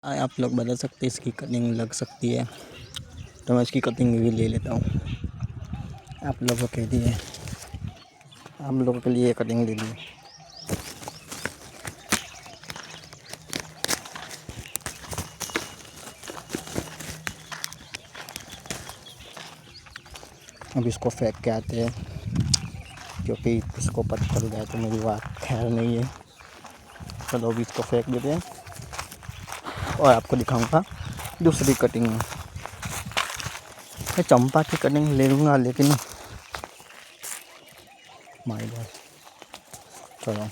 आप लोग बता सकते हैं इसकी कटिंग लग सकती है, तो मैं इसकी कटिंग भी ले लेता हूँ। आप लोगों के लिए, आप लोगों के लिए कटिंग ले ली। अब इसको फेंक के आते हैं, क्योंकि इसको पता चल जाए तो मेरी बात खैर नहीं है। चलो अभी इसको फेंक देते हैं और आपको दिखाऊंगा दूसरी कटिंग में। मैं चंपा की कटिंग ले लूँगा, लेकिन माय गॉड, चलो